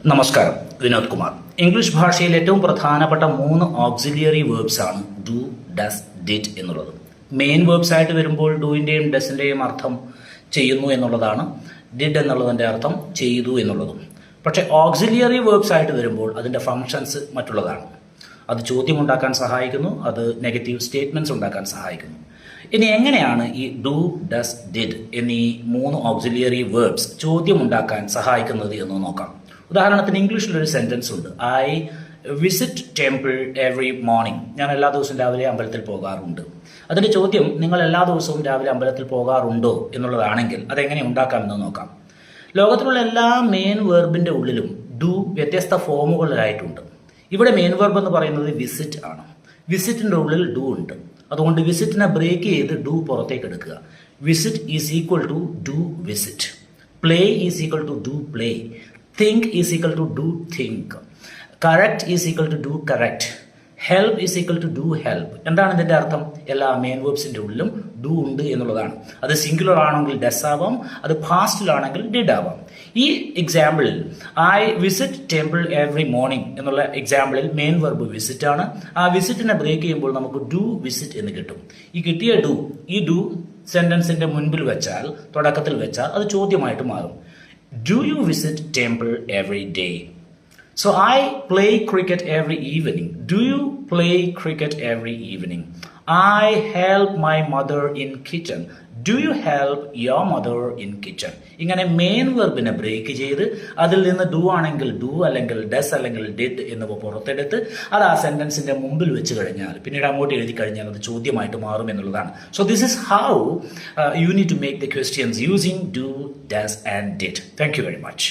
നമസ്കാരം, വിനോദ് കുമാർ. ഇംഗ്ലീഷ് ഭാഷയിൽ ഏറ്റവും പ്രധാനപ്പെട്ട 3 ഓക്സിലിയറി വേർബ്സ് ആണ് ഡു, ഡസ്, ഡിഡ് എന്നുള്ളത്. മെയിൻ വേർബ്സ് ആയിട്ട് വരുമ്പോൾ ഡൂവിൻ്റെയും ഡസിൻ്റെയും അർത്ഥം ചെയ്യുന്നു എന്നുള്ളതാണ്. ഡിഡ് എന്നുള്ളതിൻ്റെ അർത്ഥം ചെയ്തു എന്നുള്ളതും. പക്ഷേ ഓക്സിലിയറി വേർബ്സ് ആയിട്ട് വരുമ്പോൾ അതിൻ്റെ ഫങ്ഷൻസ് മറ്റുള്ളതാണ്. അത് ചോദ്യമുണ്ടാക്കാൻ സഹായിക്കുന്നു, അത് നെഗറ്റീവ് സ്റ്റേറ്റ്മെൻറ്റ്സ് ഉണ്ടാക്കാൻ സഹായിക്കുന്നു. ഇനി എങ്ങനെയാണ് ഈ ഡു, ഡസ്, ഡിഡ് എന്നീ 3 ഓക്സിലിയറി വേർബ്സ് ചോദ്യമുണ്ടാക്കാൻ സഹായിക്കുന്നത് എന്ന് നോക്കാം. ഉദാഹരണത്തിന് ഇംഗ്ലീഷിലൊരു സെൻറ്റൻസ് ഉണ്ട്. I visit temple every morning. ഞാൻ എല്ലാ ദിവസവും രാവിലെ അമ്പലത്തിൽ പോകാറുണ്ട്. അതിൻ്റെ ചോദ്യം, നിങ്ങൾ എല്ലാ ദിവസവും രാവിലെ അമ്പലത്തിൽ പോകാറുണ്ടോ എന്നുള്ളതാണെങ്കിൽ അതെങ്ങനെ ഉണ്ടാക്കാമെന്ന് നോക്കാം. ലോകത്തിലുള്ള എല്ലാ മെയിൻ വേർബിൻ്റെ ഉള്ളിലും ഡു വ്യത്യസ്ത ഫോമുകളിലായിട്ടുണ്ട്. ഇവിടെ മെയിൻ വെർബ് എന്ന് പറയുന്നത് വിസിറ്റ് ആണ്. വിസിറ്റിൻ്റെ ഉള്ളിൽ ഡു ഉണ്ട്. അതുകൊണ്ട് വിസിറ്റിനെ ബ്രേക്ക് ചെയ്ത് ഡു പുറത്തേക്ക് എടുക്കുക. Visit is equal to do visit. Play is equal to do play. Think is equal to do think. Correct is equal to do correct. Help is equal to do help. എന്താണ് ഇതിൻ്റെ അർത്ഥം? എല്ലാ main വേർബ്സിൻ്റെ ഉള്ളിലും do ഉണ്ട് എന്നുള്ളതാണ്. അത് singular ആണെങ്കിൽ does ആവാം, അത് പാസ്റ്റിലാണെങ്കിൽ ഡിഡ് ആവാം. ഈ എക്സാമ്പിളിൽ I visit temple every morning എന്നുള്ള എക്സാമ്പിളിൽ മെയിൻ വെർബ് വിസിറ്റ് ആണ്. ആ വിസിറ്റിനെ ബ്രേക്ക് ചെയ്യുമ്പോൾ നമുക്ക് ഡു വിസിറ്റ് എന്ന് കിട്ടും. ഈ കിട്ടിയ ഡു, ഈ ഡു സെൻറ്റൻസിൻ്റെ മുൻപിൽ വെച്ചാൽ, തുടക്കത്തിൽ വെച്ചാൽ അത് ചോദ്യമായിട്ട് മാറും. Do you visit temple every day? So I play cricket every evening. Do you play cricket every evening? I help my mother in kitchen. Do you help your mother in kitchen? ഇങ്ങനെ main വെർബിനെ break ചെയ്ത് അതിൽ നിന്ന് do ആണെങ്കിൽ do, അല്ലെങ്കിൽ does, അല്ലെങ്കിൽ did എന്നിവ പുറത്തെടുത്ത് അത് ആ സെന്റൻസിന്റെ മുമ്പിൽ വെച്ച് കഴിഞ്ഞാൽ, പിന്നീട് അങ്ങോട്ട് എഴുതി കഴിഞ്ഞാൽ അത് ചോദ്യമായിട്ട് മാറും എന്നുള്ളതാണ്. So this is how you need to make the questions using do, does and did. Thank you very much.